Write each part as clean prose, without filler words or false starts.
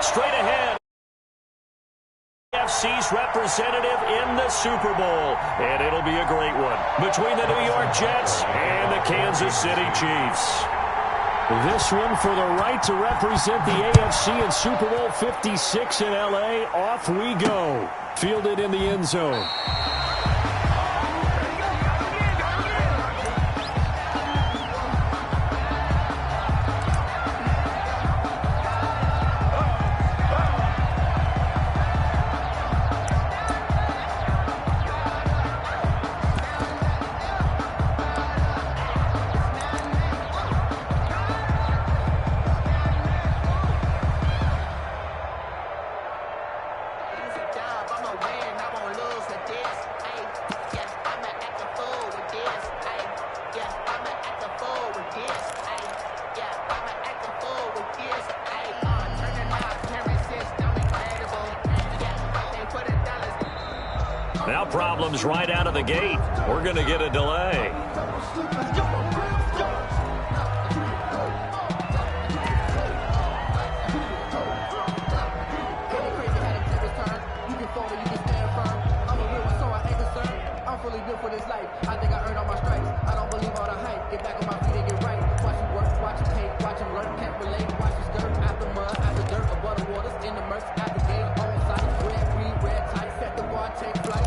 straight ahead. AFC's representative in the Super Bowl. And it'll be a great one between the New York Jets and the Kansas City Chiefs. This one for the right to represent the AFC in Super Bowl 56 in L.A. Off we go. Fielded in the end zone. Now problems right out of the gate. We're going to get a delay. I'm fully built for this life. I think I earned all my stripes. I don't believe all the hype. Get back on my feet and get right. Watch him work, watch him hate, watch him learn. Can't relate, watch his skirt. After mud, after dirt, above the waters, in the murks, at the game, on site. Red, green, red, tight, set the bar, take flight.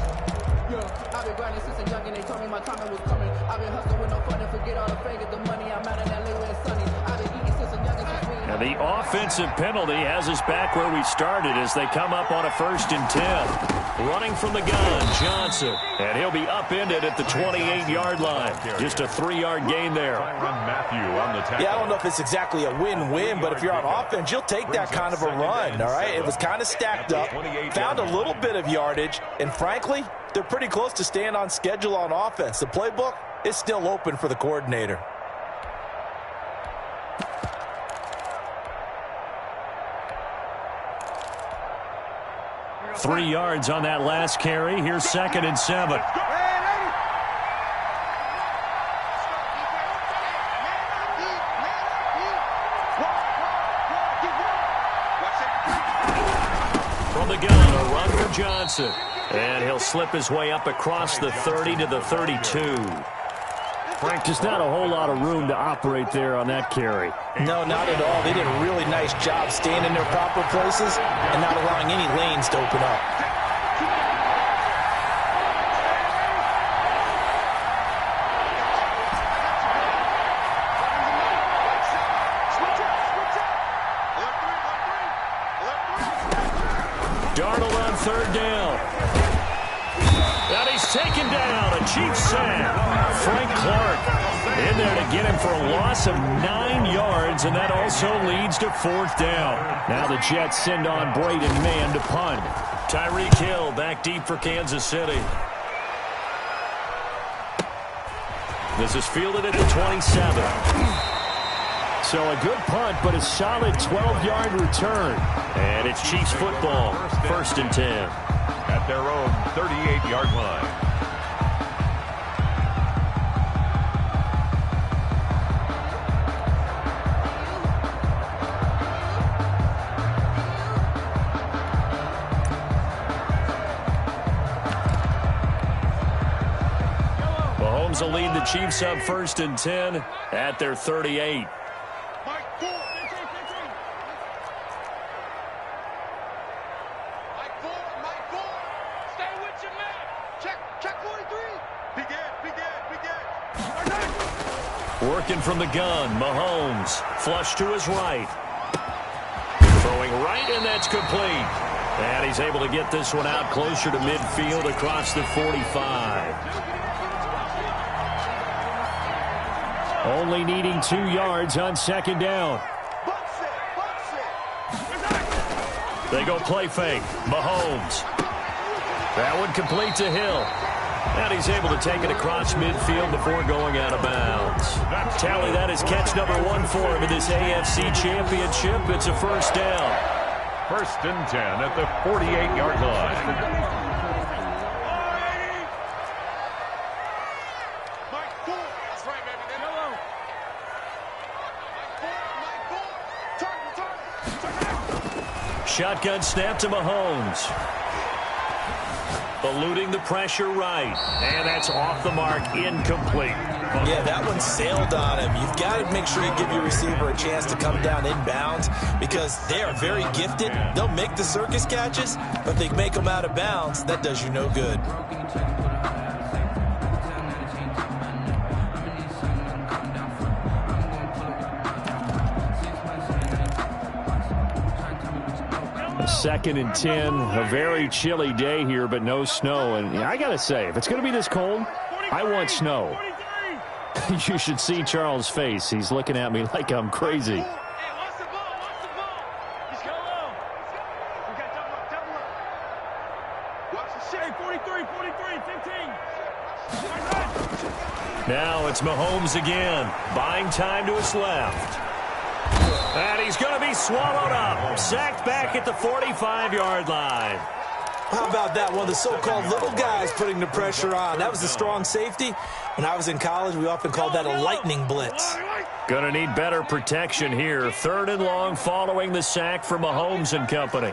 Yeah, I've been grinding since a young and they told me my time was coming. I've been hustling with no fun and forget all the fake at the money. I'm out in LA where it's sunny. I've been eating since a young and since me. And the offensive penalty has us back where we started as they come up on a 1st and 10. Running from the gun, Johnson. And he'll be upended at the 28-yard line. Just a 3-yard gain there. Yeah, I don't know if it's exactly a win-win, but if you're on offense, you'll take that kind of a run, all right? It was kind of stacked up, found a little bit of yardage, and frankly, they're pretty close to staying on schedule on offense. The playbook is still open for the coordinator. Three yards on that last carry. Here's 2nd and 7. From the gun, a run for Johnson. And he'll slip his way up across the 30 to the 32. Frank, just not a whole lot of room to operate there on that carry. No, not at all. They did a really nice job staying in their proper places and not allowing any lanes to open up. Darnold on 3rd down. And he's taken down. A Chiefs sack. Frank Clark in there to get him for a loss of 9 yards, and that also leads to 4th down. Now the Jets send on Braden Mann to punt. Tyreek Hill back deep for Kansas City. This is fielded at the 27. So a good punt, but a solid 12-yard return. And it's Chiefs football, 1st and 10. At their own 38-yard line. Mahomes will lead the Chiefs up 1st and 10 at their 38. Working from the gun, Mahomes. Flush to his right. Throwing right, and that's complete. And he's able to get this one out closer to midfield across the 45. Only needing 2 yards on 2nd down. They go play fake. Mahomes. That one complete to Hill. And he's able to take it across midfield before going out of bounds. Tally, that is catch number 1 for him in this AFC Championship. It's a 1st down. 1st and 10 at the 48-yard line. Shotgun snap to Mahomes. Eluding the pressure right. And that's off the mark, incomplete. Yeah, that one sailed on him. You've got to make sure you give your receiver a chance to come down inbounds because they are very gifted. They'll make the circus catches, but if they make them out of bounds, that does you no good. Second and 10, a very chilly day here, but no snow. And I got to say, if it's going to be this cold, I want snow. You should see Charles' face. He's looking at me like I'm crazy. Hey, watch the ball, watch the ball. He's going low. We got double up. Watch the shape, 43, 15. Now it's Mahomes again, buying time to his left. And he's going to be swallowed up. Sacked back at the 45-yard line. How about that? One of the so-called little guys putting the pressure on. That was a strong safety. When I was in college, we often called that a lightning blitz. Going to need better protection here. Third and long following the sack for Mahomes and company.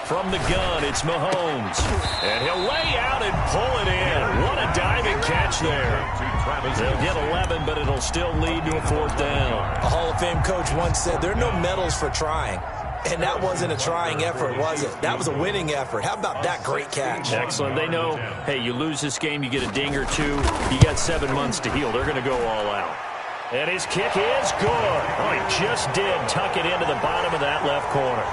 From the gun, it's Mahomes. And he'll lay out and pull it in. What a diving catch there. They'll get 11, but it'll still lead to a fourth down. A Hall of Fame coach once said, there are no medals for trying. And that wasn't a trying effort, was it? That was a winning effort. How about that great catch? Excellent. They know, hey, you lose this game, you get a ding or two. You got 7 months to heal. They're going to go all out. And his kick is good. Oh, he just did tuck it into the bottom of that left corner.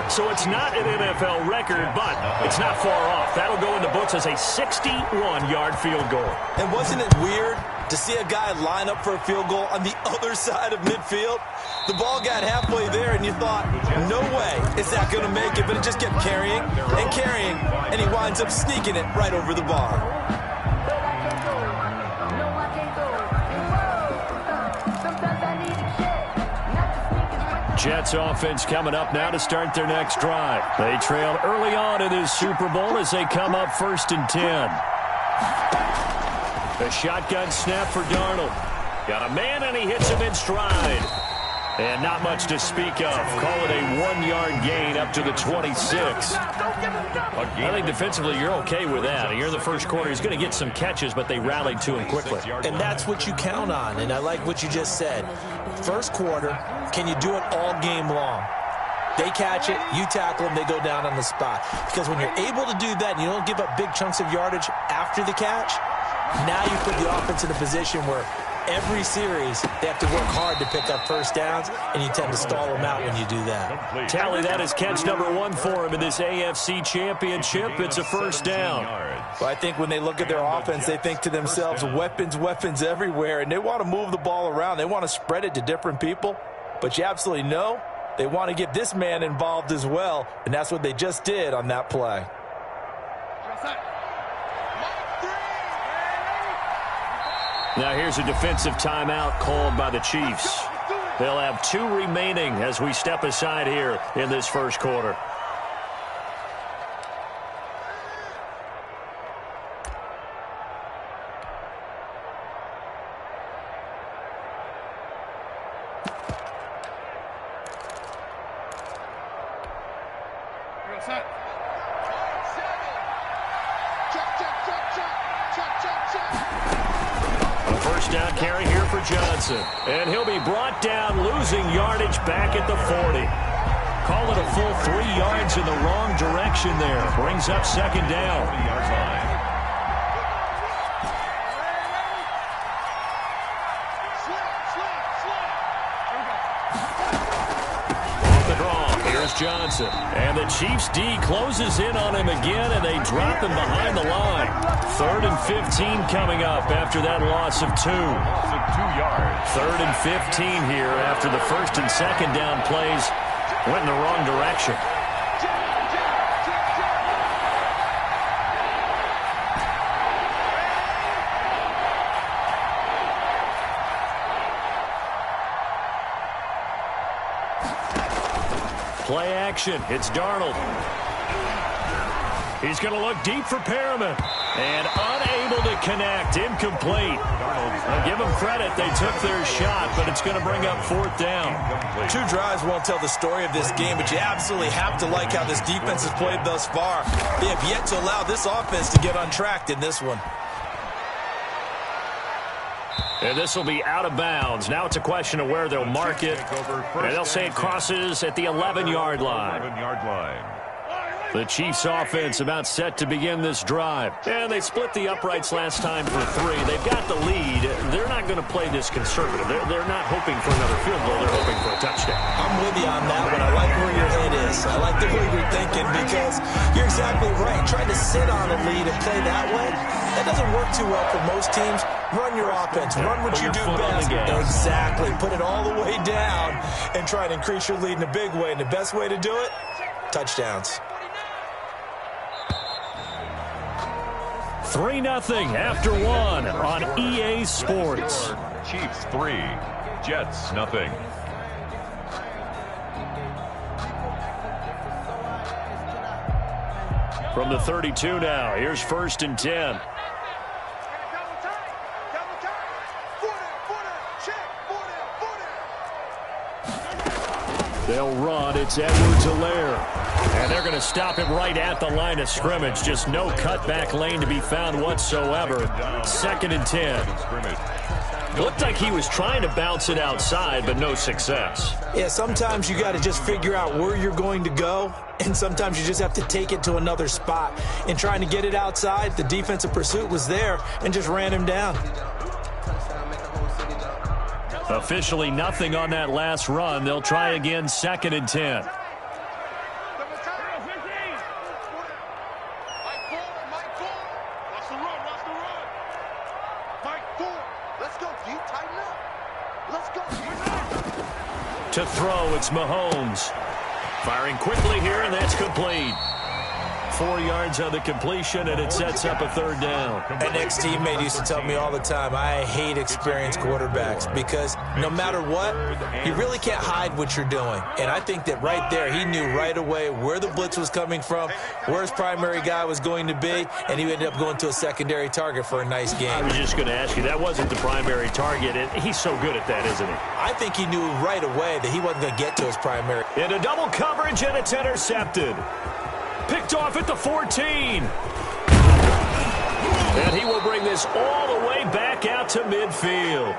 So it's not an NFL record, but it's not far off. That'll go in the books as a 61-yard field goal. And wasn't it weird to see a guy line up for a field goal on the other side of midfield? The ball got halfway there, and you thought, no way is that going to make it. But it just kept carrying and carrying, and he winds up sneaking it right over the bar. Jets offense coming up now to start their next drive. They trail early on in this Super Bowl as they come up 1st and 10. The shotgun snap for Darnold. Got a man and he hits him in stride. And not much to speak of. Call it a 1-yard gain up to the 26. I think defensively you're okay with that. Here in the first quarter, he's going to get some catches, but they rallied to him quickly. And that's what you count on, and I like what you just said. First quarter, can you do it all game long? They catch it, you tackle them, they go down on the spot. Because when you're able to do that and you don't give up big chunks of yardage after the catch, now you put the offense in a position where every series, they have to work hard to pick up first downs, and you tend to stall them out when you do that. Tally, that is catch number 1 for him in this AFC Championship. It's a first down. Well, I think when they look at their offense, they think to themselves, weapons everywhere, and they want to move the ball around. They want to spread it to different people, but you absolutely know they want to get this man involved as well, and that's what they just did on that play. Now here's a defensive timeout called by the Chiefs. They'll have 2 remaining as we step aside here in this first quarter. Down carry here for Johnson. And he'll be brought down, losing yardage back at the 40. Call it a full 3 yards in the wrong direction there. Brings up second down. Off the draw, here's Johnson. And the Chiefs D closes in on him again, and they drop him behind the line. 3rd and 15 coming up after that loss of 2. 3rd and 15 here after the 1st and 2nd down plays went in the wrong direction. Play action. It's Darnold. He's going to look deep for Perriman. And unable unable to connect. Incomplete. I'll give them credit. They took their shot, but it's going to bring up 4th down. 2 drives won't tell the story of this game, but you absolutely have to like how this defense has played thus far. They have yet to allow this offense to get untracked in this one. And this will be out of bounds. Now it's a question of where they'll mark it. And they'll say it crosses at the 11-yard line. The Chiefs offense about set to begin this drive. And they split the uprights last time for 3. They've got the lead. They're not going to play this conservative. They're not hoping for another field goal. They're hoping for a touchdown. I'm with you on that one. I like where your head is. I like the way you're thinking because you're exactly right. Trying to sit on a lead and play that way, that doesn't work too well for most teams. Run your offense. Run what you do best. Exactly. Put it all the way down and try to increase your lead in a big way. And the best way to do it, touchdowns. 3-0 after 1 on EA Sports. Chiefs 3, Jets 0. From the 32 now, here's 1st and 10. They'll run. It's Edwards-Helaire. And they're going to stop him right at the line of scrimmage. Just no cutback lane to be found whatsoever. 2nd and 10. Looked like he was trying to bounce it outside, but no success. Yeah, sometimes you got to just figure out where you're going to go, and sometimes you just have to take it to another spot. In trying to get it outside, the defensive pursuit was there and just ran him down. Officially nothing on that last run. They'll try again, 2nd and 10. To throw, it's Mahomes. Firing quickly here, and that's complete. 4 yards on the completion, and it sets up a 3rd down. An ex-teammate used to tell me all the time, I hate experienced quarterbacks because no matter what, you really can't hide what you're doing. And I think that right there, he knew right away where the blitz was coming from, where his primary guy was going to be, and he ended up going to a secondary target for a nice game. I was just going to ask you, that wasn't the primary target, and he's so good at that, isn't he? I think he knew right away that he wasn't going to get to his primary. Into double coverage, and it's intercepted. Picked off at the 14. And he will bring this all the way back out to midfield.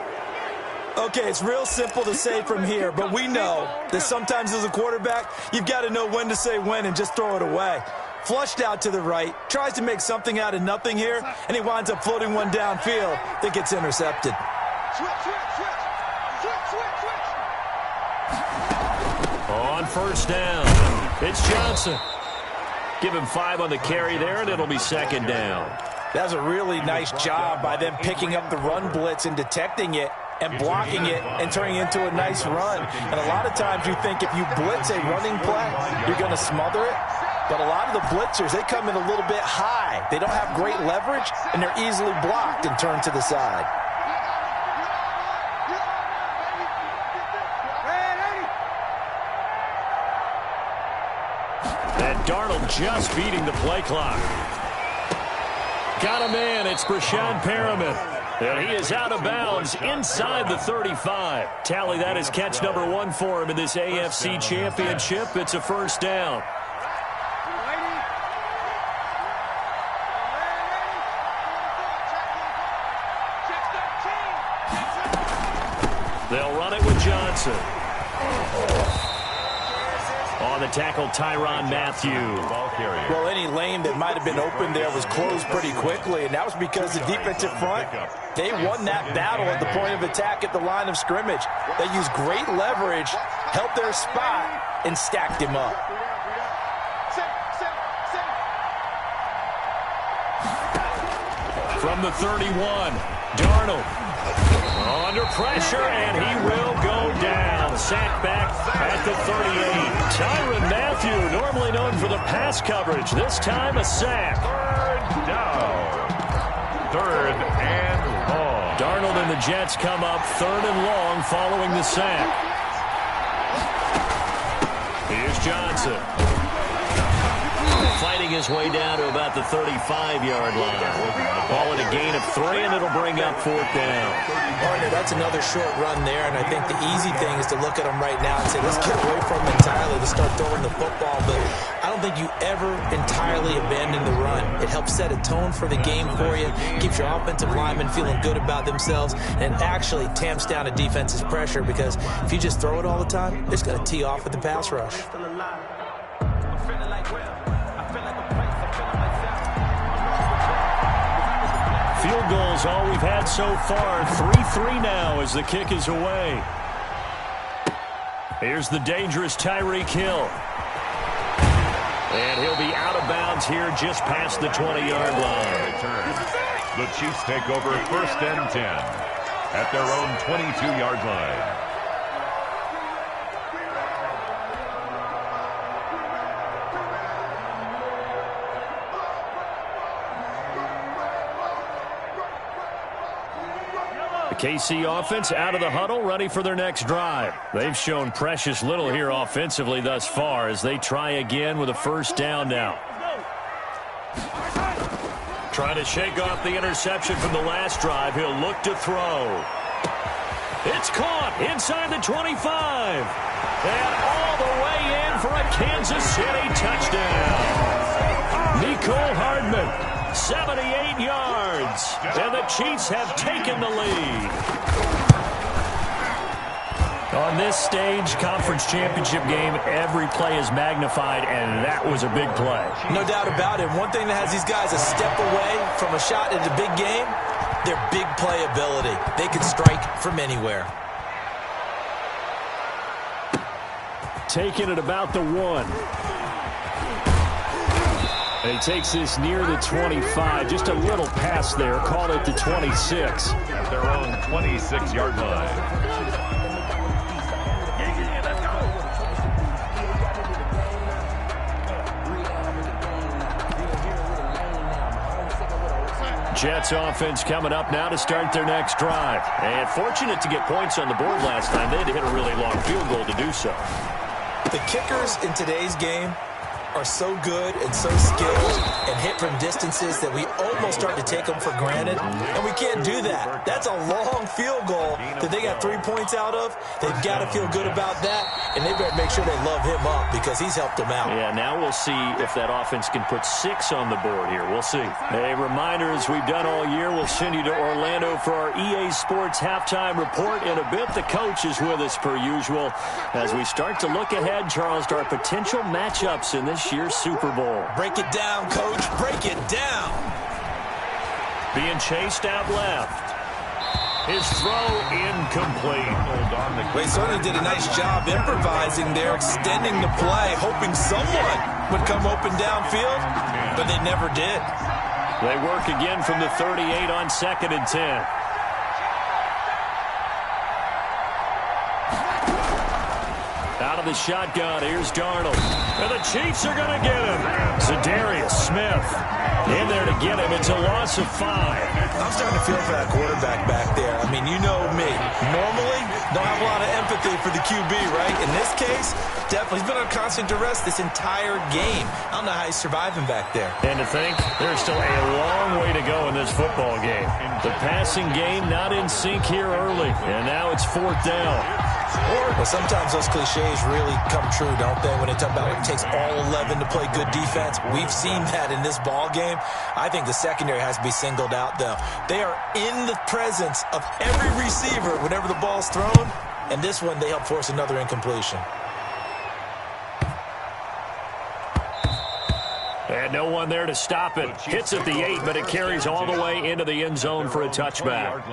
Okay, it's real simple to say from here, but we know that sometimes as a quarterback, you've got to know when to say when and just throw it away. Flushed out to the right, tries to make something out of nothing here, and he winds up floating one downfield that gets intercepted. On 1st down, it's Johnson. Give him 5 on the carry there, and it'll be 2nd down. That was a really nice job by them picking up the run blitz and detecting it and blocking it and turning it into a nice run. And a lot of times you think if you blitz a running play, you're going to smother it. But a lot of the blitzers, they come in a little bit high. They don't have great leverage, and they're easily blocked and turned to the side. Darnold just beating the play clock. Got a man. It's Brashad Perriman. And he is out of bounds inside the 35. Tally that as catch number 1 for him in this AFC Championship. It's a 1st down. They'll run it with Johnson. On the tackle, Tyrann Mathieu. Well, any lane that might have been open there was closed pretty quickly, and that was because the defensive front, they won that battle at the point of attack at the line of scrimmage. They used great leverage, helped their spot, and stacked him up. From the 31, Darnold. Under pressure, and he will go down. Sack back at the 38. Tyrann Mathieu, normally known for the pass coverage. This time a sack. 3rd down. 3rd and long. Darnold and the Jets come up 3rd and long following the sack. Here's Johnson. fighting his way down to about the 35-yard line. Call it a gain of 3, and it'll bring up 4th down. Partner, that's another short run there, and I think the easy thing is to look at him right now and say, let's get away from him entirely to start throwing the football. But I don't think you ever entirely abandon the run. It helps set a tone for the game for you, keeps your offensive linemen feeling good about themselves, and actually tamps down a defense's pressure, because if you just throw it all the time, it's going to tee off with the pass rush. Field goals all we've had so far. 3-3 now as the kick is away. Here's the dangerous Tyreek Hill. And he'll be out of bounds here just past the 20-yard line. The Chiefs take over 1st and 10 at their own 22-yard line. The KC offense out of the huddle, ready for their next drive. They've shown precious little here offensively thus far as they try again with a 1st down now. Trying to shake off the interception from the last drive. He'll look to throw. It's caught inside the 25. And all the way in for a Kansas City touchdown. Nicole Hardman. 78 yards, and the Chiefs have taken the lead. On this stage, conference championship game, every play is magnified, and that was a big play. No doubt about it. One thing that has these guys a step away from a shot in the big game, their big play ability. They can strike from anywhere. Taking it about the 1. And he takes this near the 25. Just a little pass there. Called it the 26. At their own 26-yard line. Jets offense coming up now to start their next drive. And fortunate to get points on the board last time. They had to hit a really long field goal to do so. The kickers in today's game are so good and so skilled and hit from distances that we almost start to take them for granted, and we can't do that. That's a long field goal that they got 3 points out of. They've got to feel good about that, and they better make sure they love him up because he's helped them out. Yeah, now we'll see if that offense can put 6 on the board here. We'll see. A reminder, as we've done all year, we'll send you to Orlando for our EA Sports halftime report in a bit. The coach is with us per usual as we start to look ahead, Charles, to our potential matchups in this year's Super Bowl. Break it down, Coach. Break it down. Being chased out left. His throw incomplete. They certainly did a nice job improvising there, extending the play, hoping someone would come open downfield, but they never did. They work again from the 38 on 2nd and 10. Out of the shotgun, here's Darnold. And the Chiefs are going to get him. Zadarius Smith in there to get him. It's a loss of 5. I'm starting to feel for that quarterback back there. I mean, you know me. Normally, don't have a lot of empathy for the QB, right? In this case, definitely. He's been on constant duress this entire game. I don't know how he's surviving back there. And to think, there's still a long way to go in this football game. The passing game not in sync here early. And now it's 4th down. Well, sometimes those cliches really come true, don't they? When they talk about it takes all 11 to play good defense. We've seen that in this ball game. I think the secondary has to be singled out, though. They are in the presence of every receiver whenever the ball's thrown. And this one, they help force another incompletion. And no one there to stop it. Hits at the 8, but it carries all the way into the end zone for a touchback.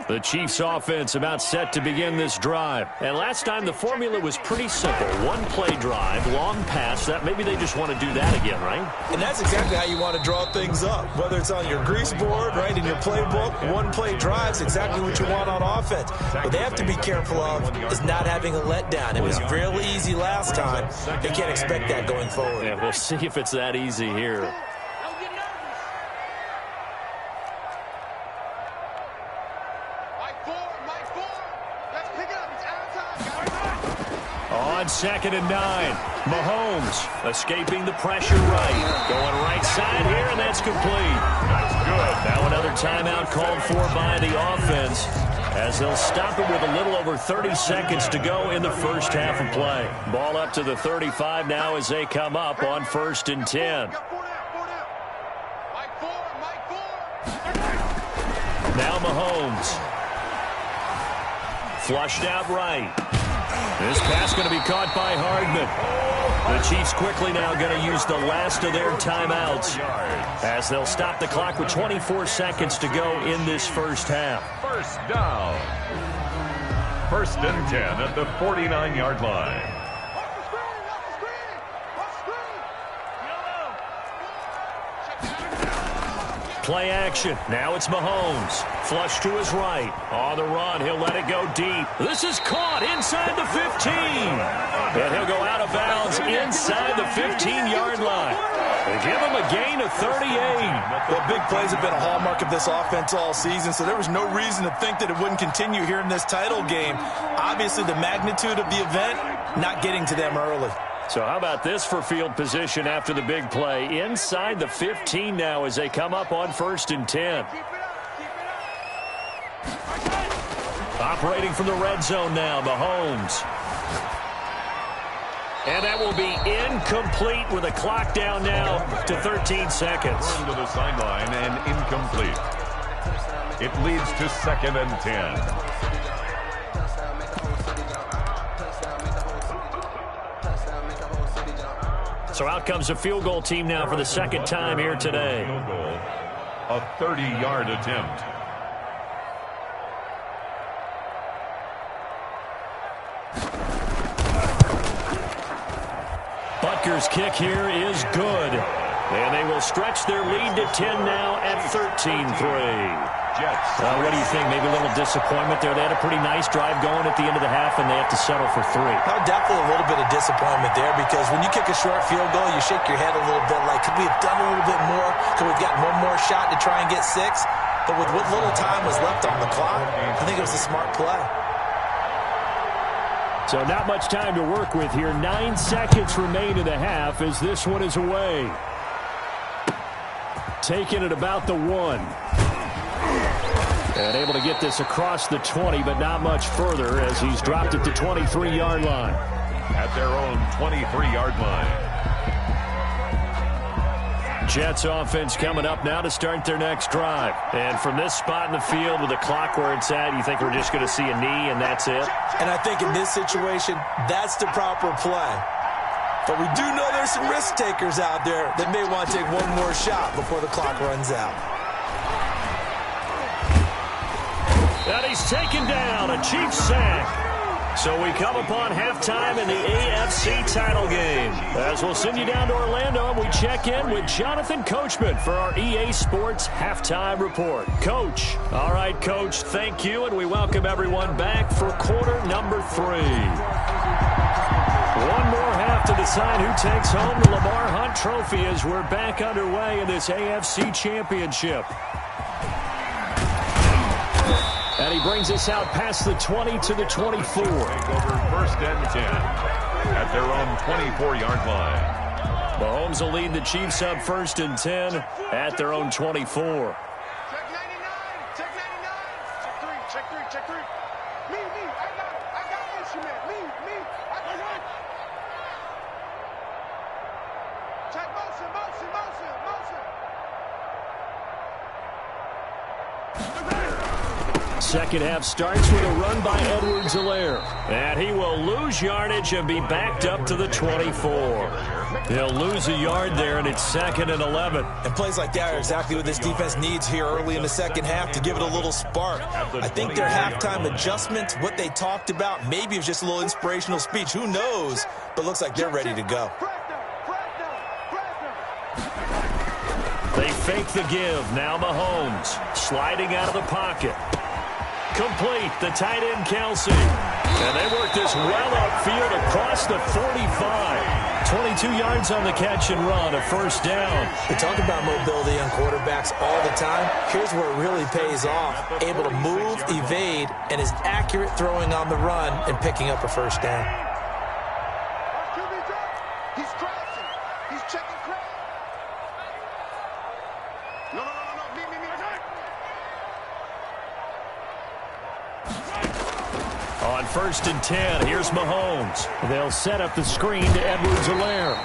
The Chiefs offense about set to begin this drive. And last time the formula was pretty simple. One play drive, long pass. That maybe they just want to do that again, right? And that's exactly how you want to draw things up. Whether it's on your grease board, right, in your playbook, one play drive's exactly what you want on offense. What they have to be careful of is not having a letdown. It was real easy last time. They can't expect that going forward. Yeah, we'll see if it's that easy here. 2nd and 9. Mahomes escaping the pressure right. Going right side here, and that's complete. That's good. Now another timeout called for by the offense, as they'll stop it with a little over 30 seconds to go in the first half of play. Ball up to the 35 now as they come up on 1st and 10. Now Mahomes. Flushed out right. This pass going to be caught by Hardman. The Chiefs quickly now going to use the last of their timeouts as they'll stop the clock with 24 seconds to go in this first half. First down. 1st and 10 at the 49-yard line. Play action. Now it's Mahomes. Flush to his right. On the run. He'll let it go deep. This is caught inside the 15. And he'll go out of bounds inside the 15-yard line. They give him a gain of 38. Well, big plays have been a hallmark of this offense all season, so there was no reason to think that it wouldn't continue here in this title game. Obviously, the magnitude of the event, not getting to them early. So how about this for field position after the big play? Inside the 15 now as they come up on 1st and 10. Operating from the red zone now, Mahomes. And that will be incomplete with a clock down now to 13 seconds. To the sideline and incomplete. It leads to 2nd and 10. So out comes a field goal team now for the 2nd time here today. Field goal, a 30-yard attempt. Butker's kick here is good. And they will stretch their lead to 10 now at 13-3. Jets. What do you think? Maybe a little disappointment there. They had a pretty nice drive going at the end of the half, and they have to settle for 3. Now, definitely a little bit of disappointment there, because when you kick a short field goal, you shake your head a little bit like, could we have done a little bit more? Could we have gotten one more shot to try and get 6? But with what little time was left on the clock, I think it was a smart play. So not much time to work with here. 9 seconds remain in the half as this one is away. Taking it about the 1. And able to get this across the 20, but not much further as he's dropped it to 23-yard line. At their own 23-yard line. Jets offense coming up now to start their next drive. And from this spot in the field with the clock where it's at, you think we're just going to see a knee and that's it? And I think in this situation, that's the proper play. But we do know there's some risk takers out there that may want to take one more shot before the clock runs out. And he's taken down, a Chiefs sack. So we come upon halftime in the AFC title game. As we'll send you down to Orlando, and we check in with Jonathan Coachman for our EA Sports Halftime Report. Coach. All right, Coach, thank you, and we welcome everyone back for quarter number 3. One more half to decide who takes home the Lamar Hunt Trophy as we're back underway in this AFC Championship. And he brings us out past the 20 to the 24. Over 1st and 10 at their own 24-yard line. Mahomes will lead the Chiefs up 1st and 10 at their own 24. Check 99. Check 99. Check 3. Check 3. Check 3. Me. I got instrument. Me. I can run. Check motion. Second half starts with a run by Edwards-Helaire. And he will lose yardage and be backed up to the 24. He'll lose a yard there, and it's 2nd and 11. And plays like that are exactly what this defense needs here early in the second half to give it a little spark. I think their halftime adjustment, what they talked about, maybe it was just a little inspirational speech. Who knows? But looks like they're ready to go. They fake the give. Now Mahomes sliding out of the pocket. Complete, the tight end Kelsey. And they work this well upfield across the 45. 22 yards on the catch and run, a 1st down. We talk about mobility on quarterbacks all the time. Here's where it really pays off. Able to move, evade, and is accurate throwing on the run and picking up a 1st down. He's checking crowd. No. Me. On 1st and 10, here's Mahomes. They'll set up the screen to Edwards-Helaire.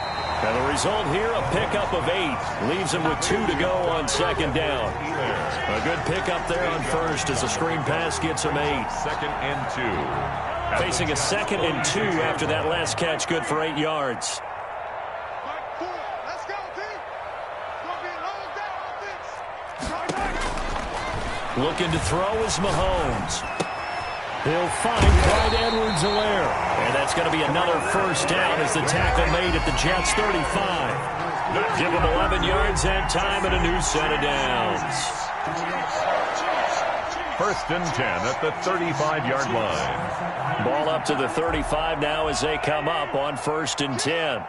And the result here, a pickup of 8. Leaves him with 2 to go on 2nd down. A good pickup there on 1st as the screen pass gets him 8. 2nd and 2. Facing a 2nd and 2 after that last catch, good for 8 yards. Let's go, D. It's going to be a long day on this. Looking to throw is Mahomes. He'll find Clyde Edwards-Helaire. And that's going to be another 1st down as the tackle made at the Jets' 35. Give him 11 yards that time and a new set of downs. 1st and 10 at the 35-yard line. Ball up to the 35 now as they come up on 1st and 10.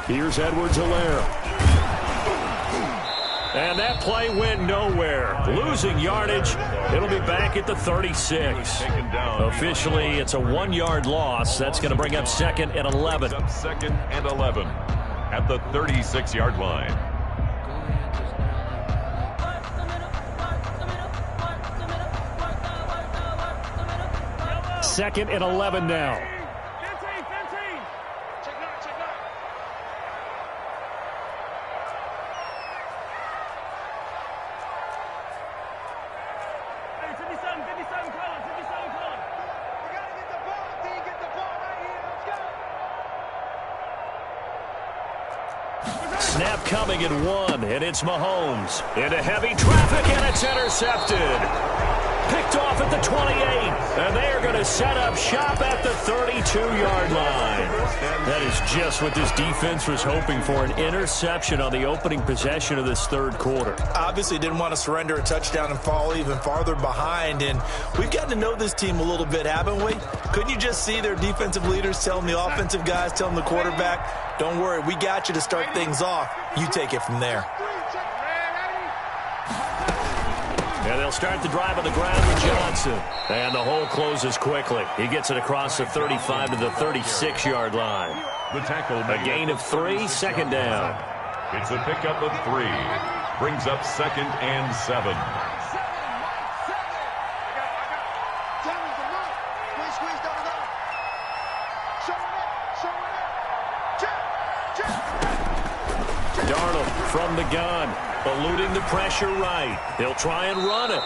Here's Edwards-Helaire. And that play went nowhere. Losing yardage. It'll be back at the 36. Officially, it's a 1-yard loss. That's going to bring up 2nd and 11. 2nd and 11 at the 36-yard line. Second and 11 now. 15. Check nine. Hey, 57, call it. We got to get the ball, D. Get the ball right here. Let's go. Snap coming at 1, and it's Mahomes. Into heavy traffic, and it's intercepted. Picked off at the 28, and they are going to set up shop at the 32-yard line. That is just what this defense was hoping for, an interception on the opening possession of this 3rd quarter. Obviously didn't want to surrender a touchdown and fall even farther behind, and we've gotten to know this team a little bit, haven't we? Couldn't you just see their defensive leaders telling the offensive guys, telling the quarterback, don't worry, we got you to start things off. You take it from there. And they'll start the drive on the ground with Johnson. And the hole closes quickly. He gets it across the 35 to the 36-yard line. The tackle A gain of 3, 2nd down. It's a pickup of 3. Brings up 2nd and 7. Darnold from the gun, eluding the pressure right. He'll try and run it.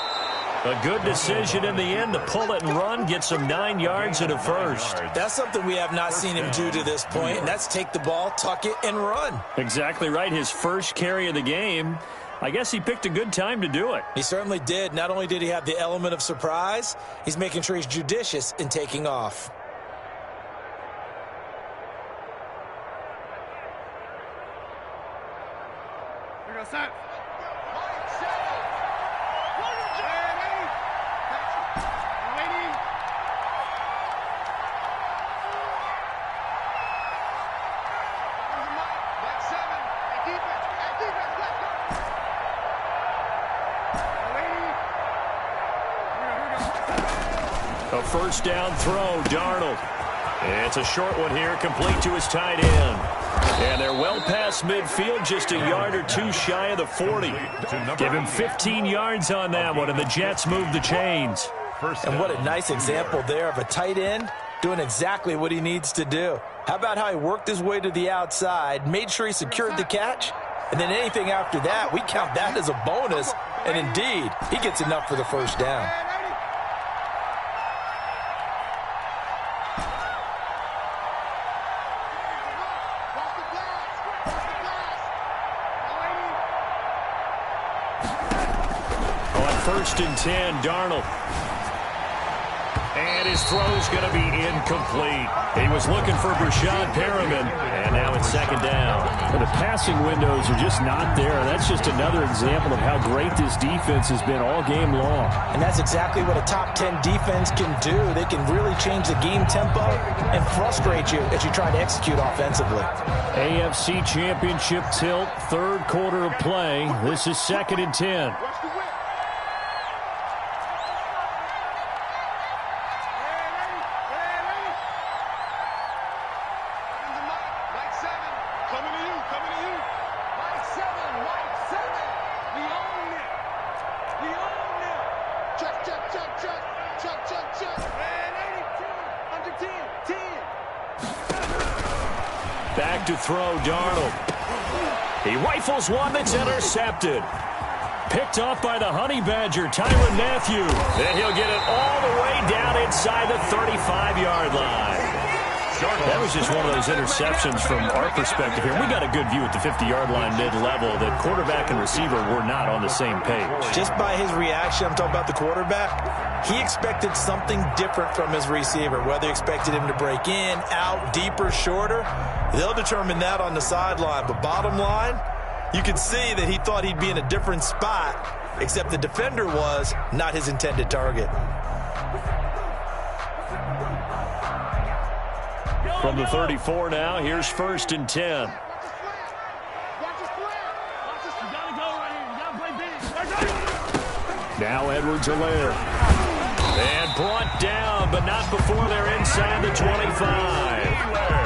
A good decision in the end to pull it and run, get some 9 yards and a 1st. That's something we have not seen him do to this point, and that's take the ball, tuck it, and run. Exactly right. His first carry of the game. I guess he picked a good time to do it. He certainly did. Not only did he have the element of surprise, he's making sure he's judicious in taking off. Here we go, set. A 1st down throw, Darnold. It's a short one here, complete to his tight end. And they're well past midfield, just a yard or 2 shy of the 40. Give him 15 yards on that one, and the Jets move the chains. And what a nice example there of a tight end doing exactly what he needs to do. How about how he worked his way to the outside, made sure he secured the catch, and then anything after that, we count that as a bonus. And indeed, he gets enough for the 1st down. On 1st and 10, Darnold. And his throw's going to be incomplete. He was looking for Brashad Perriman, and now it's 2nd down. The passing windows are just not there. That's just another example of how great this defense has been all game long. And that's exactly what a top 10 defense can do. They can really change the game tempo and frustrate you as you try to execute offensively. AFC Championship tilt, 3rd quarter of play. This is 2nd and 10. Right Coming to you, coming to you. Mike 7, Mike 7. We own it. We own it. Check, check, check, check. Check, check, check. Man, 82. Under 10. 10. Back to throw, Darnold. He rifles one that's intercepted. Picked off by the Honey Badger, Tyrann Mathieu. And he'll get it all the way down inside the 35-yard line. That was just one of those interceptions from our perspective here. We got a good view at the 50-yard line mid-level that quarterback and receiver were not on the same page. Just by his reaction, I'm talking about the quarterback, he expected something different from his receiver, whether he expected him to break in, out, deeper, shorter. They'll determine that on the sideline. But bottom line, you can see that he thought he'd be in a different spot, except the defender was not his intended target. From the 34 now, here's 1st and 10. Watch this flare. Watch this. You gotta go right here. You gotta play big. Now Edwards-Helaire. And brought down, but not before they're inside the 25.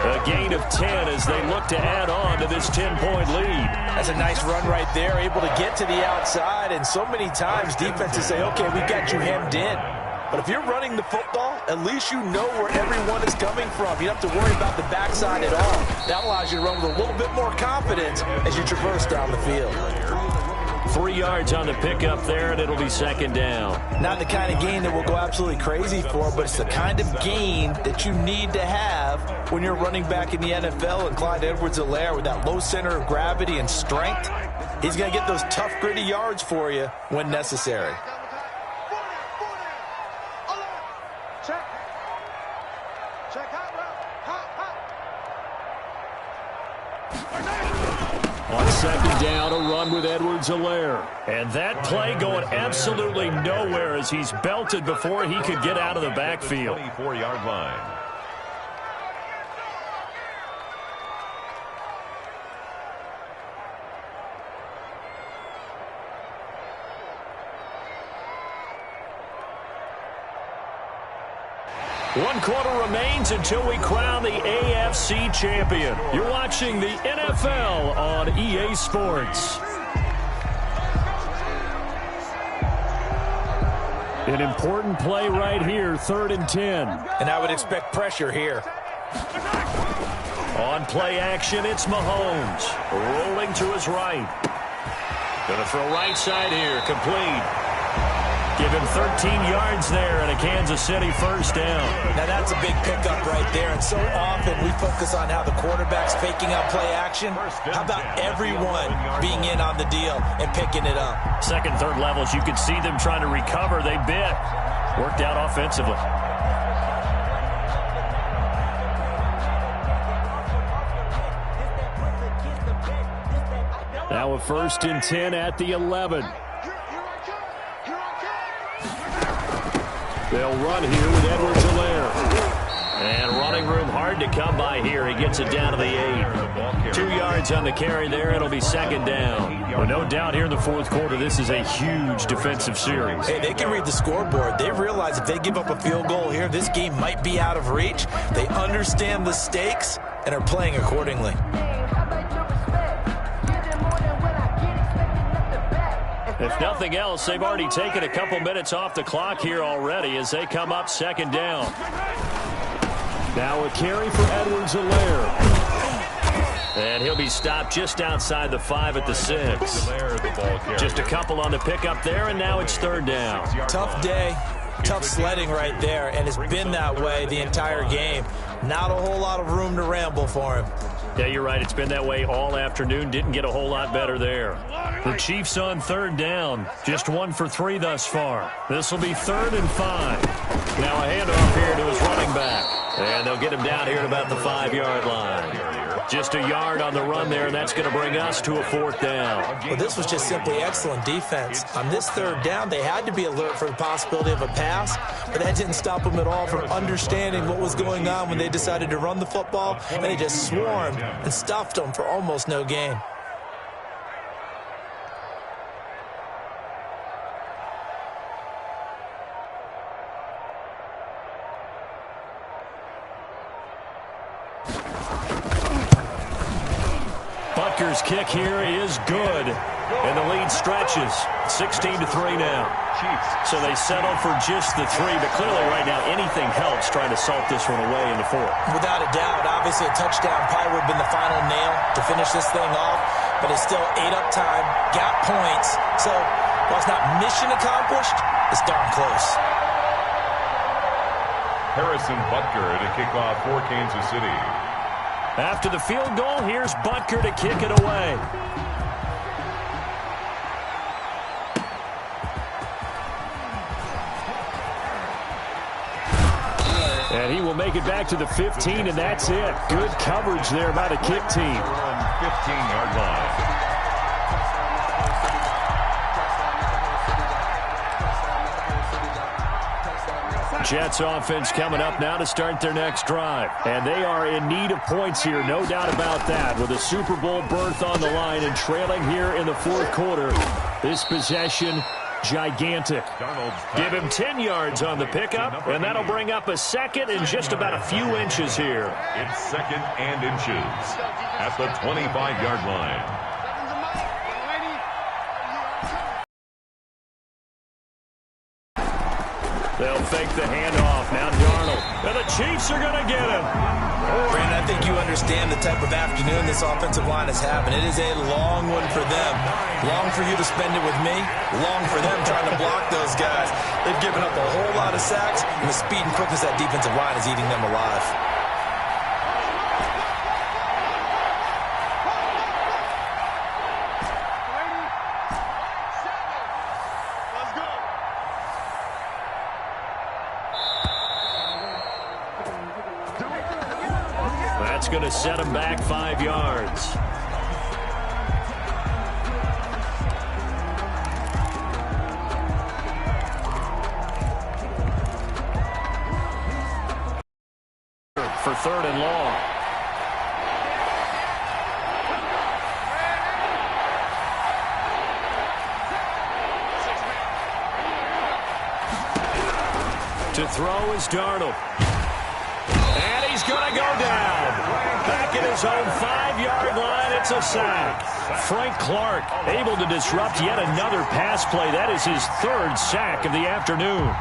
A gain of 10 as they look to add on to this 10-point lead. That's a nice run right there, able to get to the outside. And so many times defenses say, okay, we got you hemmed in. But if you're running the football, at least you know where everyone is coming from. You don't have to worry about the backside at all. That allows you to run with a little bit more confidence as you traverse down the field. 3 yards on the pickup there, and it'll be 2nd down. Not the kind of gain that we'll go absolutely crazy for, but it's the kind of gain that you need to have when you're running back in the NFL. And Clyde Edwards-Helaire, with that low center of gravity and strength, he's going to get those tough, gritty yards for you when necessary. Check. Check hot route. Hot, hot. On 2nd down, a run with Edwards-Helaire. And that play going absolutely nowhere as he's belted before he could get out of the backfield. 24-yard line. One quarter remains until we crown the AFC champion. You're watching the NFL on EA Sports. An important play right here, 3rd and 10. And I would expect pressure here. On play action, it's Mahomes. Rolling to his right. Gonna throw right side here, complete. Give him 13 yards there and a Kansas City 1st down. Now that's a big pickup right there, and so often we focus on how the quarterback's faking out play action. How about everyone being in on the deal and picking it up? 2nd, 3rd levels, you could see them trying to recover. They bit. Worked out offensively. Now a 1st and 10 at the 11. They'll run here with Edwards-Helaire. And running room hard to come by here. He gets it down to the 8. 2 yards on the carry there. It'll be 2nd down. Well, no doubt here in the 4th quarter, this is a huge defensive series. Hey, they can read the scoreboard. They realize if they give up a field goal here, this game might be out of reach. They understand the stakes and are playing accordingly. If nothing else, they've already taken a couple minutes off the clock here already as they come up 2nd down. Now a carry for Edwards-Helaire. And he'll be stopped just outside the 5 at the 6. Just a couple on the pickup there, and now it's 3rd down. Tough day, tough sledding right there, and it's been that way the entire game. Not a whole lot of room to ramble for him. Yeah, you're right. It's been that way all afternoon. Didn't get a whole lot better there. The Chiefs on 3rd down. Just 1 for 3 thus far. This will be 3rd and 5. Now a handoff here to his running back. And they'll get him down here at about the 5-yard line. Just a yard on the run there, and that's going to bring us to a 4th down. Well, this was just simply excellent defense. On this 3rd down, they had to be alert for the possibility of a pass, but that didn't stop them at all from understanding what was going on when they decided to run the football, and they just swarmed and stuffed them for almost no gain. Butker's kick here is good. And the lead stretches. 16-3 now. So they settle for just the 3, but clearly right now anything helps trying to salt this one away in the 4th. Without a doubt, obviously a touchdown probably would have been the final nail to finish this thing off, but it's still 8 up time, got points. So while it's not mission accomplished, it's darn close. Harrison Butker to kick off for Kansas City. After the field goal, here's Butker to kick it away. And he will make it back to the 15, and that's it. Good coverage there by the kick team. 15-yard line. Jets offense coming up now to start their next drive. And they are in need of points here, no doubt about that. With a Super Bowl berth on the line and trailing here in the 4th quarter. This possession, gigantic. Give him 10 yards on the pickup, and that'll bring up a second and just about a few inches here. It's second and inches at the 25-yard line. They'll fake the handoff. Now Darnold. And the Chiefs are going to get him. Brandon, I think you understand the type of afternoon this offensive line is having. It is a long one for them. Long for you to spend it with me. Long for them trying to block those guys. They've given up a whole lot of sacks, and the speed and quickness of that defensive line is eating them alive. That's going to set him back 5 yards. For 3rd and long. To throw is Darnold. And he's going to go down. Back at his own 5-yard line, it's a sack. Frank Clark able to disrupt yet another pass play. That is his 3rd sack of the afternoon.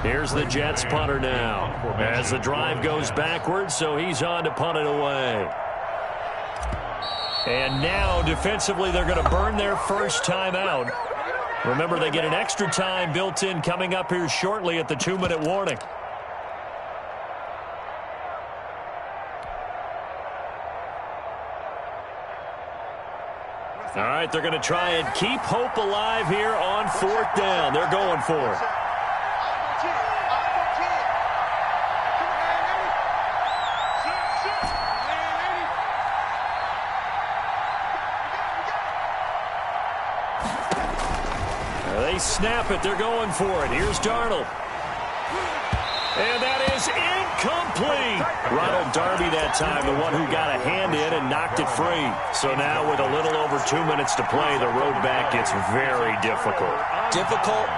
Here's the Jets punter now as the drive goes backwards, so he's on to punt it away. And now defensively they're going to burn their first time out. Remember, they get an extra time built in coming up here shortly at the 2-minute warning. All right, they're going to try and keep hope alive here on 4th down. They're going for it. They snap it. They're going for it. Here's Darnold. And that is incomplete. Ronald Darby that time, the one who got a hand in and knocked it free. So now with a little over 2 minutes to play, the road back gets very difficult. Difficult